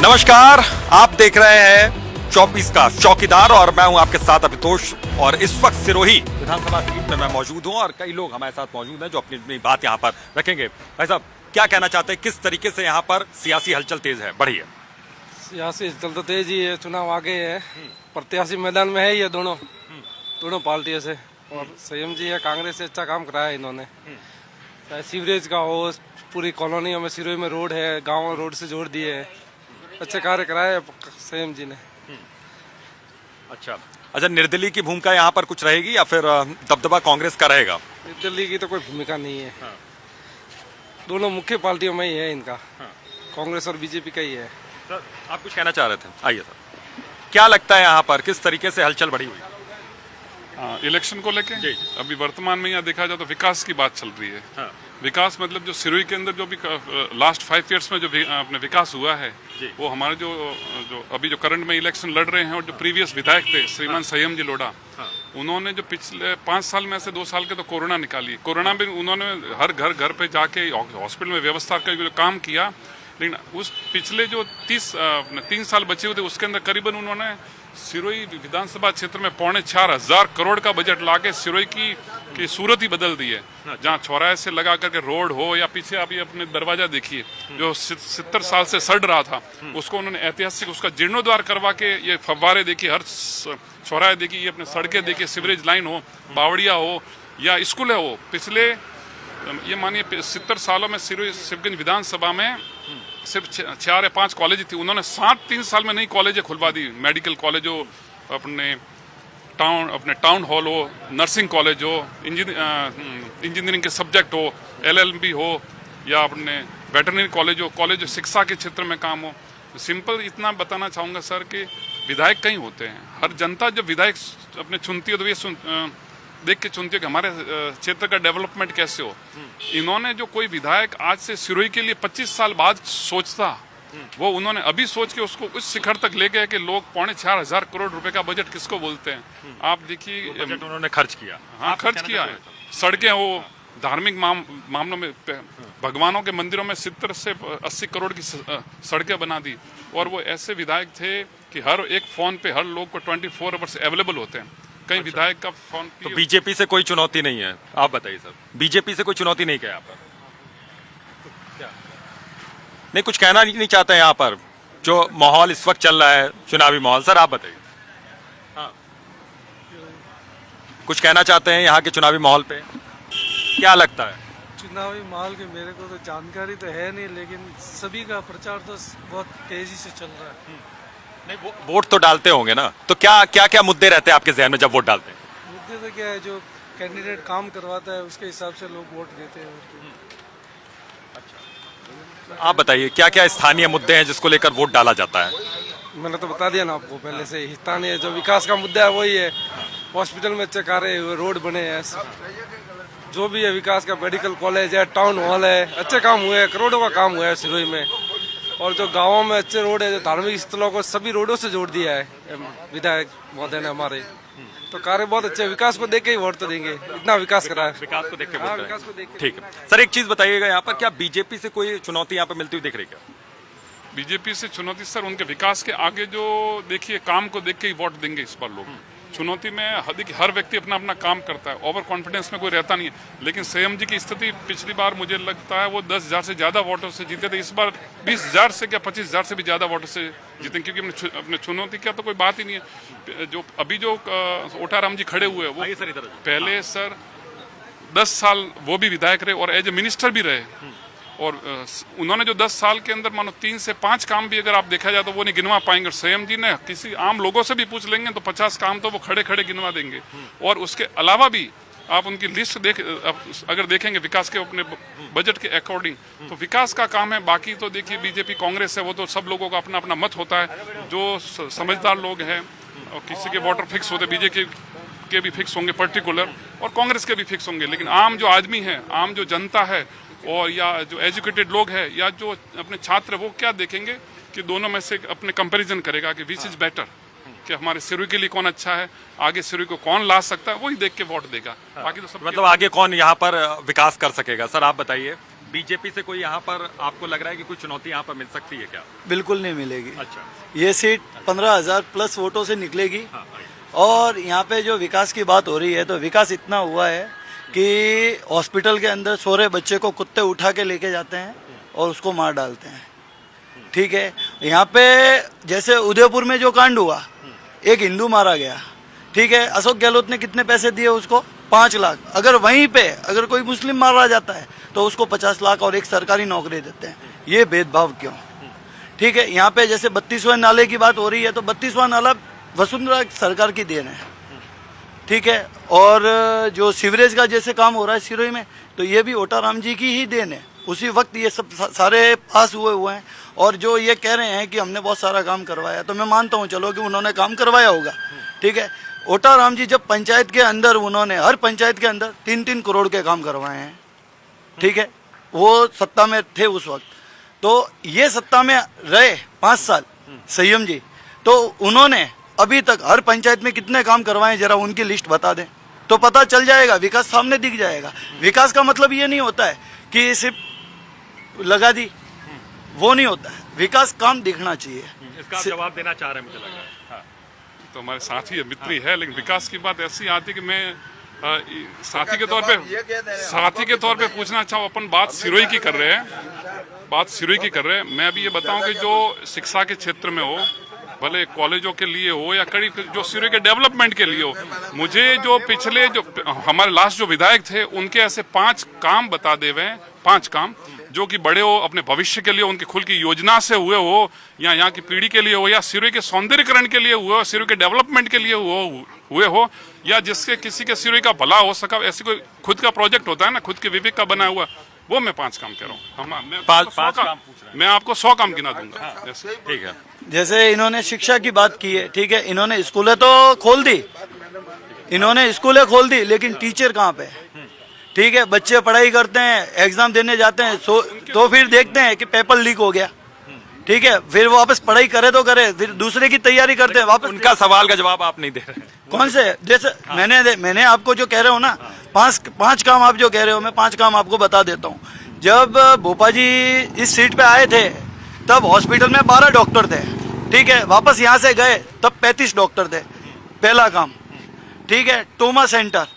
नमस्कार, आप देख रहे हैं 24 का चौकीदार और मैं हूं आपके साथ अभितोष। और इस वक्त सिरोही विधानसभा सीट में मैं मौजूद हूं और कई लोग हमारे साथ मौजूद हैं जो अपनी अपनी बात यहां पर रखेंगे। भाई साहब, क्या कहना चाहते हैं, किस तरीके से यहां पर सियासी हलचल तेज है, बढ़ी है? सियासी हलचल तो तेज ही है, चुनाव आगे है, प्रत्याशी मैदान में है ये दोनों पार्टियों से। और संयम जी है, कांग्रेस से अच्छा काम कराया है इन्होंने, चाहे सीवरेज का हो, पूरी कॉलोनियों में सिरोही में रोड है, गाँव रोड से जोड़ दिए है, अच्छे कार्य कराए संयम जी ने। अच्छा, निर्दलीय की भूमिका यहाँ पर कुछ रहेगी या फिर दबदबा कांग्रेस का रहेगा? निर्दलीय की तो कोई भूमिका नहीं है, दोनों मुख्य पार्टियों में ही है इनका, कांग्रेस और बीजेपी का ही है। सर, आप कुछ कहना चाह रहे थे, आइए सर। क्या लगता है यहाँ पर किस तरीके से हलचल बढ़ी हुई? इलेक्शन को लेके अभी वर्तमान में यहाँ देखा जाए तो विकास की बात चल रही है। विकास मतलब जो सिरोही के अंदर जो भी लास्ट 5 इयर्स में जो अपने विकास हुआ है, वो हमारे जो अभी जो करंट में इलेक्शन लड़ रहे हैं और जो प्रीवियस विधायक थे श्रीमान संयम जी लोढ़ा, उन्होंने जो पिछले 5 साल में से 2 साल के तो कोरोना निकाली। कोरोना में उन्होंने हर घर पे जाके हॉस्पिटल में व्यवस्था का जो काम किया, लेकिन उस पिछले जो 3 साल बचे हुए थे उसके अंदर करीबन उन्होंने सिरोही विधानसभा क्षेत्र में 4,500 करोड़ का बजट लाके सिरोही की सूरत ही बदल दी है। जहाँ चौराहे से लगा करके रोड हो या पीछे आप ये अपने दरवाजा देखिए जो 70 साल से सड़ रहा था, उसको उन्होंने ऐतिहासिक उसका जीर्णोद्वार करवा के ये फव्वारे देखिए, हर चौराहे देखिए, ये अपने सड़कें देखिए, सीवरेज लाइन हो, बावड़िया हो या स्कूल हो। पिछले ये मानिए 70 सालों में सिरोही शिवगंज विधानसभा में सिर्फ 4 या 5 कॉलेज थी, उन्होंने 3 साल में नई कॉलेजें खुलवा दी। मेडिकल कॉलेज हो, अपने टाउन हॉल हो, नर्सिंग कॉलेज हो, इंजीनियरिंग के सब्जेक्ट हो, LLB हो या अपने वेटरनरी कॉलेज हो, कॉलेज शिक्षा के क्षेत्र में काम हो। सिंपल इतना बताना चाहूँगा सर कि विधायक कहीं होते हैं, हर जनता जब विधायक अपने चुनती है तो ये देख के चुनती है कि हमारे क्षेत्र का डेवलपमेंट कैसे हो। इन्होंने जो कोई विधायक आज से सिरोही के लिए 25 साल बाद सोचता, वो उन्होंने अभी सोच के उसको उस शिखर तक ले गए कि लोग 4,500 करोड़ रुपए का बजट किसको बोलते हैं। आप देखिए उन्होंने खर्च किया। हाँ, खर्च किया है। सड़कें हो, धार्मिक मामलों में भगवानों के मंदिरों में 70 से 80 करोड़ की सड़कें बना दी। और वो ऐसे विधायक थे कि हर एक फोन पे हर लोग को 24 आवर्स अवेलेबल होते हैं। कई विधायक का फोन तो बीजेपी से कोई चुनौती नहीं है? आप बताइए सर, बीजेपी से कोई चुनौती नहीं क्या यहाँ पर? नहीं, कुछ कहना नहीं चाहते हैं यहाँ पर जो माहौल इस वक्त चल रहा है, चुनावी माहौल? सर आप बताइए। हाँ, कुछ कहना चाहते हैं यहाँ के चुनावी माहौल पे? क्या लगता है चुनावी माहौल की मेरे को तो जानकारी तो है नहीं, लेकिन सभी का प्रचार तो बहुत तेजी से चल रहा है। नहीं, वोट तो डालते होंगे ना, तो क्या मुद्दे रहते हैं आपके जहन में जब वोट डालते हैं? मुद्दे तो क्या है, जो कैंडिडेट काम करवाता है उसके हिसाब से लोग वोट देते हैं। आप बताइए क्या क्या स्थानीय मुद्दे हैं जिसको लेकर वोट डाला जाता है? मैंने तो बता दिया ना आपको पहले से, स्थानीय जो विकास का मुद्दा है वही है। हॉस्पिटल में अच्छे कार्य हुए, रोड बने हैं, जो भी है विकास का, मेडिकल कॉलेज है, टाउन हॉल है, अच्छे काम हुए हैं, करोड़ों का काम हुआ है सिरोही में। और जो गाँवों में अच्छे रोड है, जो धार्मिक स्थलों को सभी रोडों से जोड़ दिया है विधायक महोदय ने हमारे, तो कार्य बहुत अच्छे। विकास को देख के ही वोट तो देंगे, इतना विकास करा है। विकास को देख के हाँ, वोट विकास को देख के। ठीक है सर, एक चीज बताइएगा यहाँ पर, क्या बीजेपी से कोई चुनौती यहाँ पे मिलती हुई दिख रही क्या? बीजेपी से चुनौती सर उनके विकास के आगे जो देखिए काम को देख के ही वोट देंगे इस बार लोग। चुनौती में हर व्यक्ति अपना अपना काम करता है, ओवर कॉन्फिडेंस में कोई रहता नहीं है। लेकिन संयम जी की स्थिति पिछली बार मुझे लगता है वो 10,000 से ज्यादा वोटों से जीते थे, इस बार 20,000 से क्या 25,000 से भी ज्यादा वोटों से जीते, क्योंकि अपने चुनौती क्या तो कोई बात ही नहीं है। जो अभी जो ओटाराम जी खड़े हुए वो पहले सर 10 साल वो भी विधायक रहे और एज ए मिनिस्टर भी रहे, और उन्होंने जो 10 साल के अंदर मानो 3 से 5 काम भी अगर आप देखा जाए तो वो नहीं गिनवा पाएंगे। संयम जी ने किसी आम लोगों से भी पूछ लेंगे तो 50 काम तो वो खड़े खड़े गिनवा देंगे। और उसके अलावा भी आप उनकी लिस्ट अगर देखेंगे विकास के अपने बजट के अकॉर्डिंग, तो विकास का काम है। बाकी तो देखिए बीजेपी कांग्रेस है, वो तो सब लोगों का अपना अपना मत होता है। जो समझदार लोग हैं और किसी के वोटर फिक्स होते, बीजेपी के भी फिक्स होंगे पर्टिकुलर, और कांग्रेस के भी फिक्स होंगे। लेकिन आम जो आदमी है, आम जो जनता है, और या जो एजुकेटेड लोग हैं या जो अपने छात्र, वो क्या देखेंगे कि दोनों में से अपने कंपैरिजन करेगा कि विच इज बेटर, कि हमारे सिरोही के लिए कौन अच्छा है, आगे सिरोही को कौन ला सकता है, वही देख के वोट देगा। बाकी तो सब मतलब आगे कौन यहाँ पर विकास कर सकेगा? सर आप बताइए। बीजेपी से कोई यहाँ पर आपको लग रहा है कि कोई चुनौती यहाँ पर मिल सकती है क्या? बिल्कुल नहीं मिलेगी। अच्छा। ये सीट 15,000 प्लस वोटों से निकलेगी। हाँ, और यहाँ पे जो विकास की बात हो रही है तो विकास इतना हुआ है कि हॉस्पिटल के अंदर सो रहे बच्चे को कुत्ते उठा के लेके जाते हैं और उसको मार डालते हैं। ठीक है, यहाँ पे जैसे उदयपुर में जो कांड हुआ, एक हिंदू मारा गया। ठीक है, अशोक गहलोत ने कितने पैसे दिए उसको? 5 लाख। अगर वहीं पे अगर कोई मुस्लिम मारा जाता है तो उसको 50 लाख और एक सरकारी नौकरी देते हैं। ये भेदभाव क्यों? ठीक है, यहाँ पे जैसे 32वां नाले की बात हो रही है तो 32वां नाला वसुंधरा सरकार की देन है। ठीक है, और जो सीवरेज का जैसे काम हो रहा है सिरोही में, तो ये भी ओटाराम जी की ही देन है। उसी वक्त ये सब सारे पास हुए हैं। और जो ये कह रहे हैं कि हमने बहुत सारा काम करवाया, तो मैं मानता हूँ चलो कि उन्होंने काम करवाया होगा। ठीक है, ओटाराम जी जब पंचायत के अंदर उन्होंने हर पंचायत के अंदर 3-3 करोड़ के काम करवाए हैं। ठीक है, वो सत्ता में थे उस वक्त। तो ये सत्ता में रहे 5 साल संयम जी, तो उन्होंने अभी तक हर पंचायत में कितने काम करवाए, जरा उनकी लिस्ट बता दें तो पता चल जाएगा, विकास सामने दिख जाएगा। विकास का मतलब ये नहीं होता है कि सिर्फ लगा दी, वो नहीं होता है। विकास काम दिखना चाहिए। इसका आप जवाब देना चाह रहे हैं मुझे लग रहा है। हाँ। तो हमारे साथी है, मित्र ही है, लेकिन विकास की बात ऐसी आती है कि मैं साथी के तौर पे पूछना चाहूँ। अपन बात सिरोही की कर रहे हैं, मैं अभी ये बताऊं कि जो शिक्षा के क्षेत्र में हो, भले कॉलेजों के लिए हो या कड़ी जो सिरोही के डेवलपमेंट के लिए हो, मुझे जो पिछले जो हमारे लास्ट जो विधायक थे उनके ऐसे 5 काम बता दे हुए हैं, 5 काम जो कि बड़े हो, अपने भविष्य के लिए उनकी खुल की योजना से हुए हो, या यहाँ की पीढ़ी के लिए हो, या सिरोही के सौंदर्यकरण के लिए हुए हो, सिरोही के डेवलपमेंट के लिए हुए हो, या जिसके किसी के सिरोही का भला हो सका, ऐसे कोई खुद का प्रोजेक्ट होता है ना, खुद के विवेक का बना हुआ, वो मैं 5 काम कह रहा हूँ। मैं आपको 100 काम गिना दूंगा। ठीक है, जैसे इन्होंने शिक्षा की बात की है। ठीक है, इन्होंने स्कूलें तो खोल दी, लेकिन टीचर कहाँ पे? ठीक है, बच्चे पढ़ाई करते हैं, एग्जाम देने जाते हैं, तो फिर देखते हैं कि पेपर लीक हो गया। ठीक है, फिर वो वापस पढ़ाई करे तो करे, फिर दूसरे की तैयारी करते हैं वापस। उनका सवाल का जवाब आप नहीं दे रहे हैं। कौन से? जैसे मैंने आपको जो कह रहा हूँ ना, 5 काम आप जो कह रहे हो, मैं 5 काम आपको बता देता हूँ। जब भोपा जी इस सीट पे आए थे तब हॉस्पिटल में 12 डॉक्टर थे। ठीक है, वापस यहाँ से गए तब 35 डॉक्टर थे। पहला काम। ठीक है, टोमा सेंटर।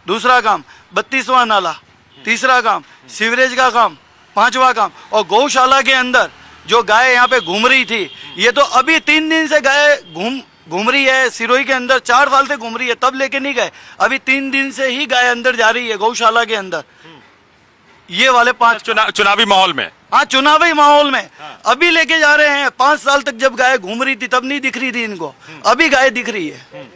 दूसरा काम 32वां नाला। तीसरा काम सीवरेज का काम। 5वां काम, और गौशाला के अंदर जो गाय यहाँ पे घूम रही थी, ये तो अभी 3 दिन से गाय घूम रही है सिरोही के अंदर। 4 साल से घूम रही है, तब लेके नहीं गए, अभी 3 दिन से ही गाय अंदर जा रही है गौशाला के अंदर। ये वाले 5 चुनावी माहौल में। हाँ, चुनावी माहौल में अभी लेके जा रहे हैं। 5 साल तक जब गाय घूम रही थी तब नहीं दिख रही थी इनको, अभी गाय दिख रही है।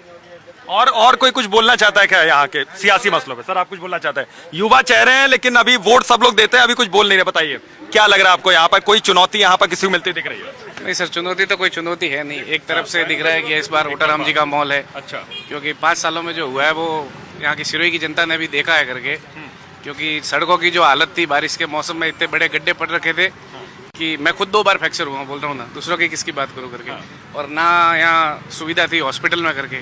और कोई कुछ बोलना चाहता है क्या यहाँ के सियासी मसलों पे? सर, आप कुछ बोलना चाहते हैं? युवा चेहरे हैं लेकिन अभी वोट सब लोग देते हैं, अभी कुछ बोल नहीं रहे। बताइए, क्या लग रहा है आपको, यहाँ पर कोई चुनौती यहाँ पर किसी को मिलती दिख रही है? नहीं सर, चुनौती तो कोई चुनौती है नहीं। एक तरफ से दिख रहा है कि इस बार ओटाराम जी का माहौल है। अच्छा। क्योंकि 5 सालों में जो हुआ है वो यहाँ की सिरोही की जनता ने भी देखा है करके। क्योंकि सड़कों की जो हालत थी, बारिश के मौसम में इतने बड़े गड्ढे पड़ रखे थे कि मैं खुद 2 बार फ्रैक्चर हुआ, बोल रहा हूँ ना, दूसरों की किसकी बात करूँ करके। और ना यहाँ सुविधा थी हॉस्पिटल में करके,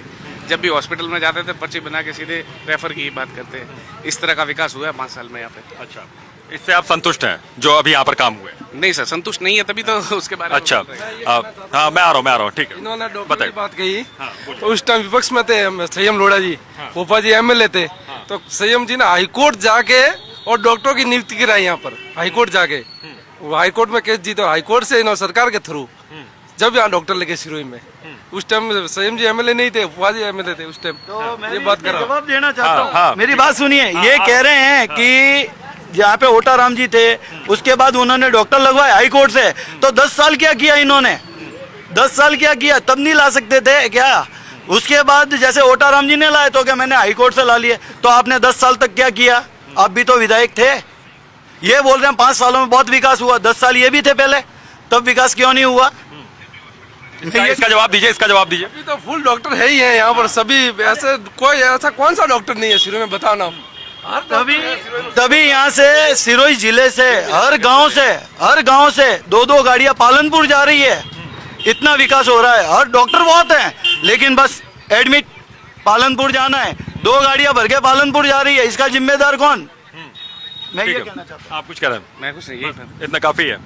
जब भी हॉस्पिटल में जाते थे पर्ची बना के सीधे रेफर की बात करते हैं। इस तरह का विकास हुआ है 5 साल में यहाँ पे। अच्छा, इससे आप संतुष्ट हैं जो अभी यहाँ पर काम हुए? नहीं सर, संतुष्ट नहीं है, तभी तो उसके बारे में। अच्छा, हाँ, मैं आ रहा हूँ। ठीक है, इन्होंने डॉक्टर बताइए। की बात कही तो उस टाइम विपक्ष में थे संयम लोढ़ा जी, भोपा जी एमएलए थे। तो संयम जी ने हाईकोर्ट जाके और डॉक्टरों की नियुक्ति कराई यहाँ पर, हाईकोर्ट जाके। वो हाईकोर्ट में केस जीते, हाईकोर्ट से इन्होंने सरकार के थ्रू जब यहाँ डॉक्टर लगे सिरोही में। उस टाइम संयम जी एमएलए नहीं थे, फुआ जी एमएलए थे उस टाइम। तो ये बात कर जवाब देना चाहता हूँ। हाँ। मेरी बात सुनिए। ये कह रहे हैं कि जहाँ पे ओटाराम जी थे उसके बाद उन्होंने डॉक्टर लगवाए हाईकोर्ट से, तो 10 साल क्या किया इन्होंने? 10 साल क्या किया? तब नहीं ला सकते थे क्या? उसके बाद जैसे ओटाराम जी ने लाए तो क्या मैंने हाईकोर्ट से ला लिए, तो आपने 10 साल तक क्या किया? आप भी तो विधायक थे। ये बोल रहे हैं 5 सालों में बहुत विकास हुआ, 10 साल ये भी थे पहले, तब विकास क्यों नहीं हुआ? इसका जवाब दीजिए, इसका जवाब दीजिए। अभी तो फुल डॉक्टर है ही है यहाँ पर सभी। ऐसे कोई ऐसा कौन सा डॉक्टर नहीं है सिरोही में, बताओ ना। तभी यहाँ से सिरोही जिले से हर गांव से 2-2 गाड़ियां पालनपुर जा रही है। इतना विकास हो रहा है, हर डॉक्टर बहुत है, लेकिन बस एडमिट पालनपुर जाना है, 2 गाड़ियां भर के पालनपुर जा रही है। इसका जिम्मेदार कौन? मैं ठीक ये है। कहना चाहता आप कुछ कह रहे हैं? मैं कुछ नहीं, यही इतना काफी है,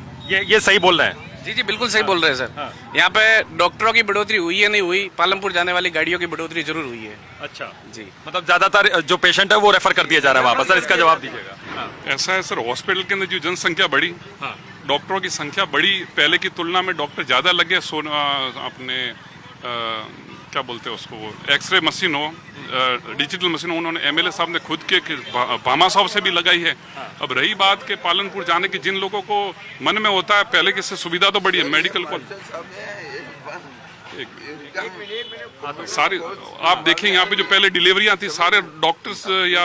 ये सही बोल रहे हैं। जी जी बिल्कुल सही बोल रहे हैं सर। यहाँ पे डॉक्टरों की बढ़ोतरी हुई है नहीं हुई, पालमपुर जाने वाली गाड़ियों की बढ़ोतरी जरूर हुई है। अच्छा जी मतलब ज्यादातर जो पेशेंट है वो रेफर कर दिया जा रहा है वहाँ पर। सर इसका जवाब दीजिएगा। ऐसा है सर, हॉस्पिटल के अंदर जो जनसंख्या बढ़ी, डॉक्टरों की संख्या बढ़ी, पहले की तुलना में डॉक्टर ज़्यादा लगे। अपने क्या बोलते हैं उसको, वो एक्सरे मशीन हो, डिजिटल मशीन हो, उन्होंने एमएलए साहब ने खुद के भामा साहब से भी लगाई है। अब रही बात के पालनपुर जाने की, जिन लोगों को मन में होता है पहले की से सुविधा तो बढ़ी है, मेडिकल सारी आप देखिए यहाँ पे जो पहले डिलीवरियां थी, सारे डॉक्टर्स या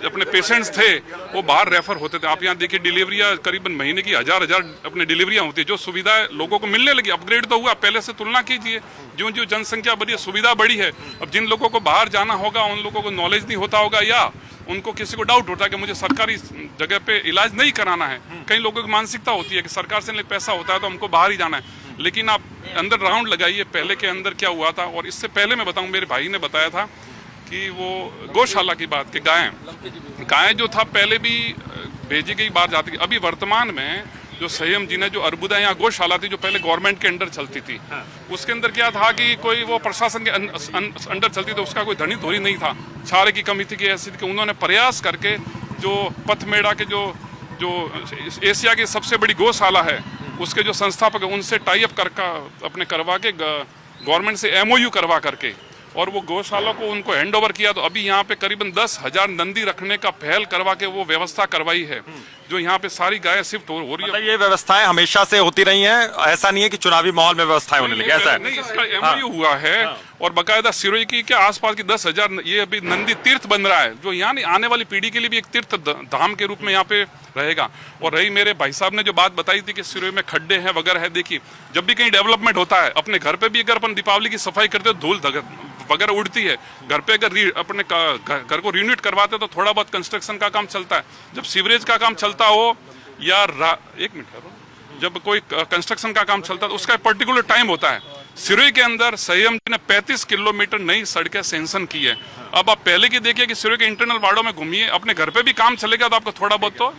अपने पेशेंट्स थे वो बाहर रेफर होते थे। आप यहाँ देखिए डिलीवरियां करीबन महीने की हजार अपने डिलीवरियां होती है। जो सुविधाएं लोगों को मिलने लगी, अपग्रेड तो हुआ, पहले से तुलना कीजिए, जो जो जनसंख्या बढ़ी है, सुविधा बढ़ी है। अब जिन लोगों को बाहर जाना होगा, उन लोगों को नॉलेज नहीं होता होगा, या उनको किसी को डाउट होता है कि मुझे सरकारी जगह पे इलाज नहीं कराना है। कई लोगों की मानसिकता होती है कि सरकार से पैसा होता है तो हमको बाहर ही जाना है। लेकिन आप अंदर राउंड लगाइए, पहले के अंदर क्या हुआ था। और इससे पहले मैं बताऊं, मेरे भाई ने बताया था कि वो गौशाला की बात के गायें जो था पहले भी भेजी गई बाहर जाती थी। अभी वर्तमान में जो संयम जी ने जो अर्बुदा या गौशाला थी जो पहले गवर्नमेंट के अंडर चलती थी, उसके अंदर क्या था कि कोई वो प्रशासन के अंडर चलती थी, उसका कोई धनी धोरी नहीं था। चारे की कमी थी कि ऐसी थी कि उन्होंने प्रयास करके जो पथमेड़ा के जो एशिया की सबसे बड़ी गौशाला है उसके जो संस्थापक है उनसे टाई अप अपने करवा के गवर्नमेंट से एमओयू करवा करके और वो गौशाला को उनको हैंड ओवर किया। तो अभी यहाँ पे करीबन 10,000 नंदी रखने का पहल करवा के वो व्यवस्था करवाई है, जो यहाँ पे सारी गायें शिफ्ट हो रही है। मतलब ये व्यवस्थाएं हमेशा से होती रही हैं, ऐसा नहीं है कि चुनावी माहौल में व्यवस्थाएं होने लगी, ऐसा है? नहीं, इसका एमओयू हुआ है और बकायदा सिरोही की के आसपास की 10,000 ये अभी नंदी तीर्थ बन रहा है, जो यहाँ आने वाली पीढ़ी के लिए भी एक तीर्थ धाम के रूप में यहाँ पे रहेगा। और रही मेरे भाई साहब ने जो बात बताई थी कि सिरोही में खड्डे हैं वगैरह है, देखिए जब भी कहीं डेवलपमेंट होता है, अपने घर पे भी अगर अपन दीपावली की सफाई करते हो धूल वगैरह उड़ती है, घर पे अगर अपने घर को रिन्यूट करवाते तो थोड़ा बहुत कंस्ट्रक्शन का काम चलता है। जब सीवरेज का काम चलता हो या एक मिनट करो, जब कोई कंस्ट्रक्शन का काम चलता है तो उसका पर्टिकुलर टाइम होता है। सिरोही के अंदर संयम जी ने 35 किलोमीटर नई सड़कें सैंक्शन की है। अब आप पहले की देखिए कि सिरोही के इंटरनल वार्डों में घूमिए, अपने घर पे भी काम चलेगा तो आपको थोड़ा बहुत तो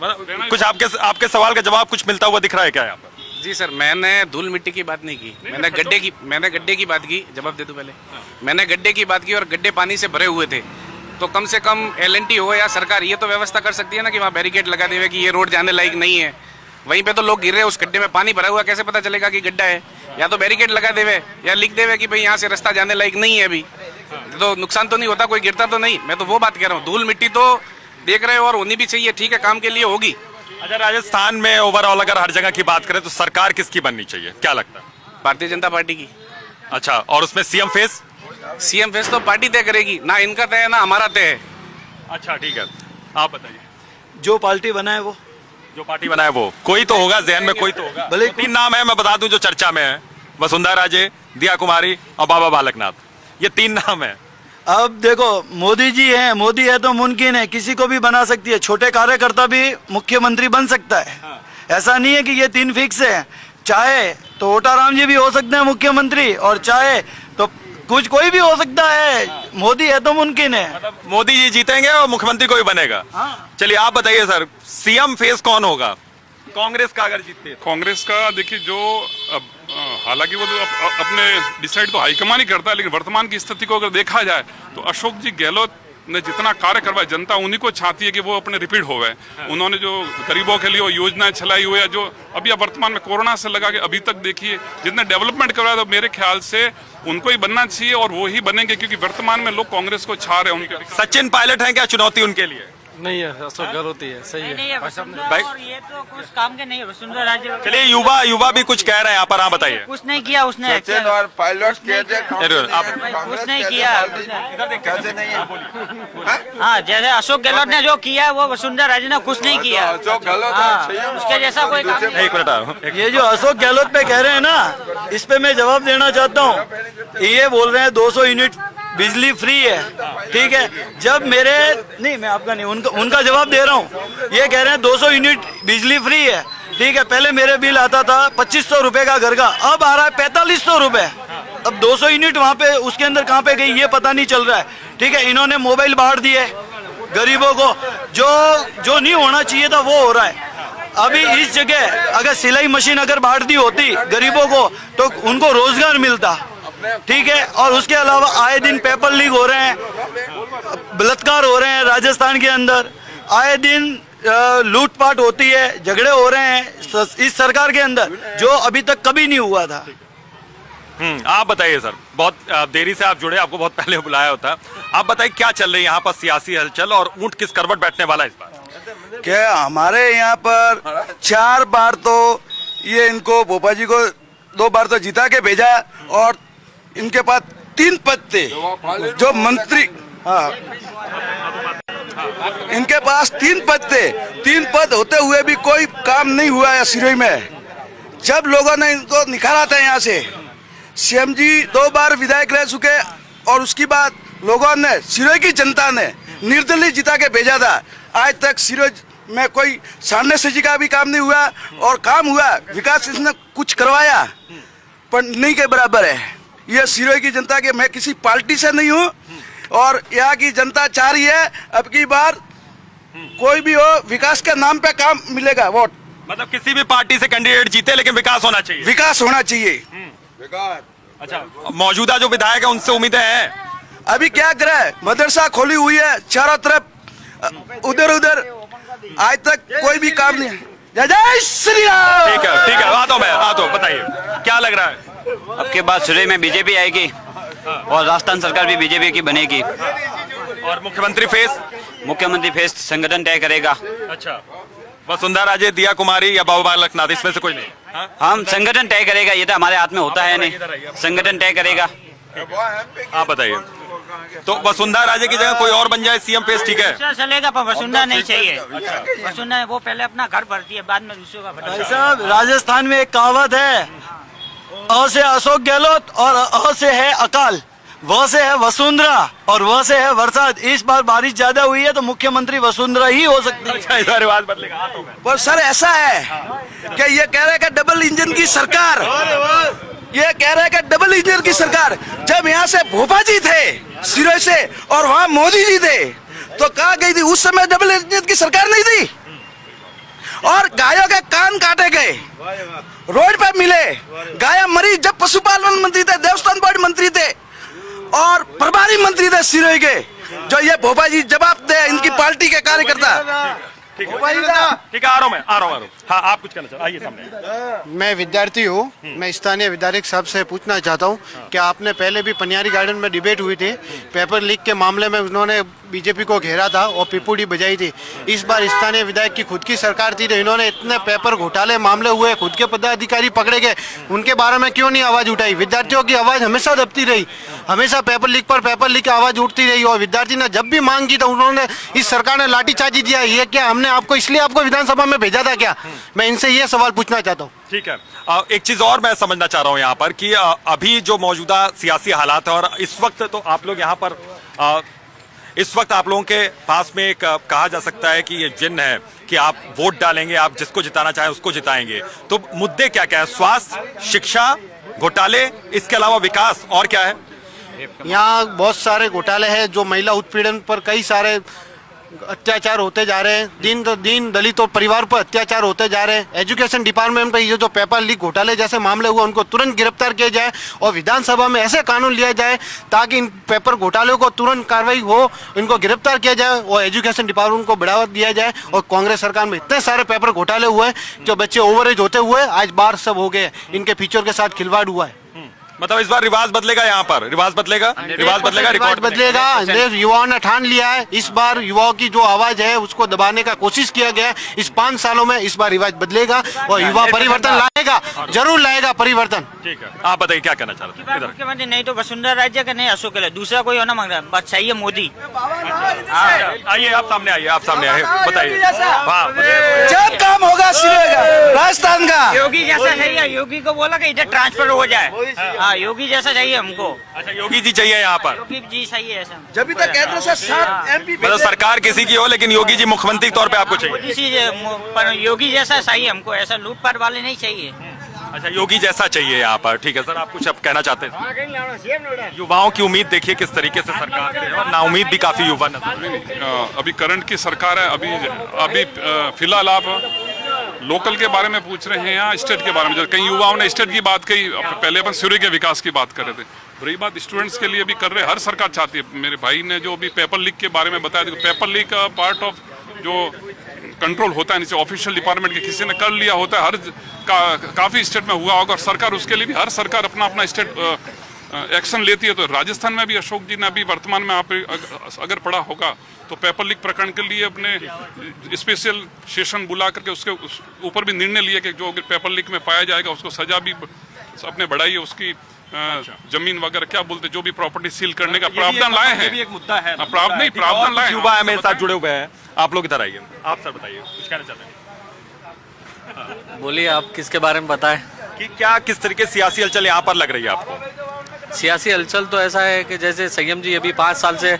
कुछ आपके सवाल का जवाब कुछ मिलता हुआ दिख रहा है क्या यहाँ पर? जी सर, मैंने धूल मिट्टी की बात नहीं की, मैंने गड्ढे की बात की। जवाब दे दूं पहले? मैंने गड्ढे की बात की और गड्ढे पानी से भरे हुए थे, तो कम से कम LNT हो या सरकार ये तो व्यवस्था कर सकती है ना कि वहाँ बैरिकेड लगा देवे कि ये रोड जाने लायक नहीं है। वहीं पे तो लोग गिर रहे हैं, उस गड्ढे में पानी भरा हुआ, कैसे पता चलेगा कि गड्ढा है? या तो बैरिकेड लगा देवे या लिख देवे कि भाई यहाँ से रास्ता जाने लायक नहीं है। अभी तो नुकसान तो नहीं होता, कोई गिरता तो नहीं। मैं तो वो बात कह रहा हूँ, धूल मिट्टी तो देख रहे हो और होनी भी चाहिए, ठीक है, काम के लिए होगी। अच्छा, राजस्थान में ओवरऑल अगर हर जगह की बात करें तो सरकार किसकी बननी चाहिए, क्या लगता है? भारतीय जनता पार्टी की। अच्छा, और उसमें सीएम फेस तो पार्टी तय करेगी ना, इनका तय है ना हमारा तय है। अच्छा ठीक है, आप बताइए। जो पार्टी बनाए वो, जो पार्टी बनाए वो, कोई तो होगा जहन में, कोई तो होगा। भले 3 नाम है मैं बता दूं जो चर्चा में है, वसुंधरा राजे, दिया कुमारी और बाबा बालकनाथ, ये 3 नाम है। अब देखो मोदी जी हैं, मोदी है तो मुमकिन है, किसी को भी बना सकती है, छोटे कार्यकर्ता भी मुख्यमंत्री बन सकता है। ऐसा नहीं है कि ये 3 फिक्स है। चाहे तो ओटाराम जी भी हो सकते हैं मुख्यमंत्री और चाहे तो कुछ कोई भी हो सकता है। मोदी है तो मुमकिन है। मतलब मोदी जी जीतेंगे और मुख्यमंत्री कोई बनेगा। चलिए आप बताइए सर, सीएम फेस कौन होगा कांग्रेस का अगर जीतती है? कांग्रेस का देखिए जो अब हालांकि वो तो अपने डिसाइड तो हाईकमान ही करता है, लेकिन वर्तमान की स्थिति को अगर देखा जाए तो अशोक जी गहलोत ने जितना कार्य करवाया, जनता उन्हीं को चाहती है कि वो अपने रिपीट हो गए। उन्होंने जो गरीबों के लिए योजनाएं चलाई हुई है, जो अभी वर्तमान में कोरोना से लगा के अभी तक देखिए जितने डेवलपमेंट करवाया, तो मेरे ख्याल से उनको ही बनना चाहिए और वो ही बनेंगे, क्योंकि वर्तमान में लोग कांग्रेस को छा रहे हैं। उनके सचिन पायलट है क्या चुनौती उनके लिए? नहीं है, अशोक गहलोत ही है, सही है। नहीं है वसुंधरा, भाई- और ये तो कुछ काम के नहीं है वसुंधरा राजे। चलिए युवा भी कुछ कह रहे हैं यहाँ पर, आप बताइए। कुछ नहीं किया उसने, सचिन और पायलट के जरूर, आप कुछ नहीं किया। कैसे नहीं है? हाँ, जैसे अशोक गहलोत ने जो किया है वो वसुंधरा राजे ने कुछ नहीं किया। अशोक गहलोत हाँ, है, उसके जैसा कोई काम नहीं। एक मिनट, ये जो अशोक गहलोत पे कह रहे हैं ना, इस पे मैं जवाब देना चाहता हूँ। ये बोल रहे हैं 200 यूनिट बिजली फ्री है, ठीक है। जब मेरे नहीं, मैं आपका नहीं, उनका जवाब दे रहा हूँ। ये कह रहे हैं 200 यूनिट बिजली फ्री है, ठीक है। पहले मेरे बिल आता था 2500 रुपए का घर का, अब आ रहा है 4500 रुपए। अब 200 यूनिट वहाँ पे उसके अंदर कहाँ पे गई ये पता नहीं चल रहा है, ठीक है। इन्होंने मोबाइल बांट दिए, गरीबों को जो जो नहीं होना चाहिए था वो हो रहा है। अभी इस जगह अगर सिलाई मशीन अगर बांट दी होती गरीबों को तो उनको रोजगार मिलता, ठीक है। और उसके अलावा आए दिन पेपर लीक हो रहे हैं, बलात्कार हो रहे हैं राजस्थान के अंदर, आए दिन लूटपाट होती है, झगड़े हो रहे हैं इस सरकार के अंदर, जो अभी तक कभी नहीं हुआ था। आप बताइए सर, बहुत देरी से आप जुड़े, आपको बहुत पहले बुलाया होता। आप बताइए क्या चल रही है यहाँ पर सियासी हलचल और ऊंट किस करवट बैठने वाला है इस बार? क्या हमारे यहाँ पर 4 बार तो ये इनको भोपा जी को 2 बार तो जिता के भेजा और इनके पास 3 पद थे जो मंत्री, हाँ इनके पास 3 पद थे, 3 पद होते हुए भी कोई काम नहीं हुआ है सिरोही में। जब लोगों ने इनको निकाला था यहाँ से, सीएम जी 2 बार विधायक रह चुके और उसके बाद लोगों ने, सिरोही की जनता ने निर्दलीय जिता के भेजा था। आज तक सिरोही में कोई सामने से जी का भी काम नहीं हुआ और काम हुआ विकास इसने कुछ करवाया पर नहीं के बराबर है। ये सिरोही की जनता के, मैं किसी पार्टी से नहीं हूँ और यहाँ की जनता चाह रही है अब की बार कोई भी हो विकास के नाम पे काम मिलेगा वोट। मतलब किसी भी पार्टी से कैंडिडेट जीते लेकिन विकास होना चाहिए। विकास होना चाहिए। अच्छा, मौजूदा जो विधायक है उनसे उम्मीदें हैं? अभी क्या करे, मदरसा खोली हुई है चारों तरफ, उधर उधर, आज तक कोई भी काम नहीं है। जय जय श्री राम। ठीक है आता हूँ बताइए क्या लग रहा है? अब के बाद सिरोही में बीजेपी आएगी और राजस्थान सरकार भी बीजेपी की बनेगी। और मुख्यमंत्री फेस संगठन तय करेगा। अच्छा, वसुंधरा राजे, दिया कुमारी या बाबू बालकनाथ, इसमें से कोई नहीं? हाँ? हम संगठन तय करेगा, ये तो हमारे हाथ में होता है नहीं, संगठन तय करेगा। आप बताइए, तो वसुंधरा राजे की जगह कोई और बन जाए सीएम फेस, ठीक है? दूसरा चलेगा पर वसुंधरा नहीं चाहिए। वसुंधरा वो पहले अपना घर भरती है, बाद में दूसरों का भाई साहब, राजस्थान में एक कहावत है, अ से अशोक गहलोत और अ से है अकाल, व से है वसुंधरा और व से है बरसात। इस बार बारिश ज्यादा हुई है तो मुख्यमंत्री वसुंधरा ही हो सकती है। अच्छा, इस बार रिवाज बदलेगा। पर सर ऐसा है कि ये कह रहे हैं कि डबल इंजन की सरकार, ये कह रहे हैं कि डबल इंजन की सरकार। जब यहाँ से भोपा जी थे सिरोही से और वहाँ मोदी जी थे तो कहा गई थी उस समय डबल इंजन की सरकार नहीं थी। और गायों के कान काटे गए, रोड पे मिले, गाय मरी जब पशुपालन मंत्री थे, देवस्थान बोर्ड मंत्री थे और प्रभारी मंत्री थे सिरोही के, जो ये भोपा जी जवाब दे इनकी पार्टी के कार्यकर्ता। ठीक है, आ रहा हूँ। हाँ, आप कुछ कहना चाहते, आइए सामने। मैं विद्यार्थी हूँ, मैं स्थानीय विधायक साहब से पूछना चाहता हूँ कि आपने पहले भी पनियारी गार्डन में डिबेट हुई थी, पेपर लीक के मामले में उन्होंने बीजेपी को घेरा था और पिपुड़ी बजाई थी। इस बार स्थानीय विधायक की खुद की सरकार थी तो इन्होंने इतने पेपर घोटाले मामले हुए, खुद के पदाधिकारी पकड़े गए, उनके बारे में क्यों नहीं आवाज उठाई? विद्यार्थियों की आवाज हमेशा दबती रही, हमेशा पेपर लीक की आवाज उठती रही और विद्यार्थी ने जब भी मांग की तो उन्होंने, इस सरकार ने लाठीचार्ज दिया। ये क्या हमने आपको इसलिए आपको विधानसभा में भेजा था क्या? मैं इनसे ये सवाल पूछना चाहता हूँ। ठीक है, एक चीज और मैं समझना चाह रहा हूँ यहाँ पर कि अभी जो मौजूदा सियासी हालात है और इस वक्त तो आप लोग यहाँ पर इस वक्त आप लोगों के पास में एक कहा जा सकता है कि ये जिन्न है कि आप वोट डालेंगे, आप जिसको जिताना चाहें उसको जिताएंगे। तो मुद्दे क्या क्या है? स्वास्थ्य, शिक्षा, घोटाले, इसके अलावा विकास, और क्या है? यहाँ बहुत सारे घोटाले हैं, जो महिला उत्पीड़न पर कई सारे अत्याचार होते जा रहे हैं, दीन दलित और परिवार पर अत्याचार होते जा रहे हैं। एजुकेशन डिपार्टमेंट पर ये जो पेपर लीक घोटाले जैसे मामले हुए उनको तुरंत गिरफ्तार किया जाए और विधानसभा में ऐसे कानून लिया जाए ताकि इन पेपर घोटालों को तुरंत कार्रवाई हो, इनको गिरफ्तार किया जाए और एजुकेशन डिपार्टमेंट को बढ़ावा दिया जाए। और कांग्रेस सरकार में इतने सारे पेपर घोटाले हुए, जो बच्चे ओवरेज होते हुए आज बाहर सब हो गए, इनके फ्यूचर के साथ खिलवाड़ हुआ है। मतलब इस बार रिवाज बदलेगा, यहाँ पर रिवाज बदलेगा, रिवाज बदलेगा। युवाओं ने ठान लिया है, इस बार युवाओं की जो आवाज है उसको दबाने का कोशिश किया गया है। इस 5 सालों में इस बार रिवाज बदलेगा और युवा परिवर्तन लाएगा, जरूर लाएगा परिवर्तन। ठीक है, आप बताइए क्या कहना चाह रहे थे? मुख्यमंत्री नहीं तो वसुंधरा राजे का, नहीं अशोक गहलोत, दूसरा कोई होना मांग रहा है, बस चाहिए मोदी। आइए आप सामने आइए, बताइए। जब काम होगा राजस्थान का, योगी जैसा चाहिए, योगी को बोला कि इधर ट्रांसफर हो जाए। योगी जैसा चाहिए हमको। अच्छा, योगी जी चाहिए यहाँ पर? योगी जी चाहिए ऐसा। जब तक केंद्र से 7 MP मतलब सरकार किसी की हो लेकिन योगी जी मुख्यमंत्री के तौर पे आपको चाहिए? योगी जैसा चाहिए हमको, ऐसा लूटपाट वाले नहीं चाहिए। अच्छा, योगी जैसा चाहिए यहाँ पर, ठीक है सर। आप कुछ अब कहना चाहते हैं? युवाओं की उम्मीद देखिए किस तरीके से सरकार से है और नाउम्मीद भी काफी युवा नजर। अभी करंट की सरकार है, अभी फिलहाल आप लोकल के बारे में पूछ रहे हैं या स्टेट के बारे में? कई युवाओं ने स्टेट की बात कही, पहले अपन सिरोही के विकास की बात कर रहे थे। रही बात स्टूडेंट्स के लिए भी कर रहे, हर सरकार चाहती है। मेरे भाई ने जो भी पेपर लीक के बारे में बताया, पेपर लीक का पार्ट ऑफ जो कंट्रोल होता है नीचे ऑफिशियल डिपार्टमेंट के, किसी ने कर लिया होता है, काफी स्टेट में हुआ होगा, और सरकार उसके लिए भी हर सरकार अपना अपना स्टेट एक्शन लेती है। तो राजस्थान में भी अशोक जी ने अभी वर्तमान में आप अगर पढ़ा होगा तो पेपर लीक प्रकरण के लिए अपने स्पेशल सेशन बुला करके उसके ऊपर भी निर्णय लिए कि जो पेपर लीक में पाया जाएगा उसको सजा भी अपने बढ़ाई है, उसकी जमीन वगैरह क्या बोलते जो भी प्रॉपर्टी सील करने का प्रावधान लाए हैं। ये भी एक मुद्दा है। प्रावधान लाए हैं। युवा है मेरे साथ जुड़े हुए हैं, आप लोग इधर आइए। आप सर बताइए, कुछ कहना चाहते हैं? बोलिए, आप किसके बारे में बताएं? कि क्या किस तरीके सियासी हलचल यहाँ पर लग रही है आपको? सियासी हलचल तो ऐसा है कि जैसे संयम जी अभी 5 साल से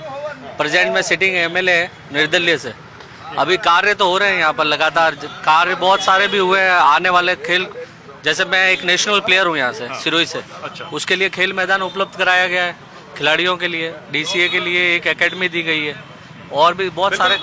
प्रेजेंट में सिटिंग एमएलए है निर्दलीय से। अभी कार्य तो हो रहे हैं यहाँ पर लगातार, कार्य बहुत सारे भी हुए हैं। आने वाले खेल, जैसे मैं एक नेशनल प्लेयर हूँ यहाँ से सिरोही से, उसके लिए खेल मैदान उपलब्ध कराया गया है खिलाड़ियों के लिए। डीसीए के लिए एक एकेडमी दी गई है, और भी बहुत सारे।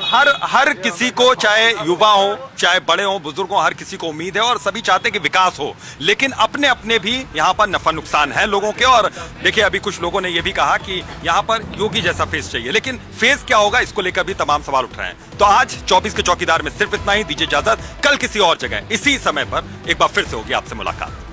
हर किसी को, चाहे युवा हो चाहे बड़े हो बुजुर्ग हो, हर किसी को उम्मीद है और सभी चाहते हैं कि विकास हो, लेकिन अपने अपने भी यहाँ पर नफा नुकसान है लोगों के। और देखिए, अभी कुछ लोगों ने यह भी कहा कि यहाँ पर योगी जैसा फेस चाहिए, लेकिन फेस क्या होगा इसको लेकर भी तमाम सवाल उठ रहे हैं। तो आज 24 के चौकीदार में सिर्फ इतना ही। दीजिए इजाजत, कल किसी और जगह इसी समय पर एक बार फिर से होगी आपसे मुलाकात।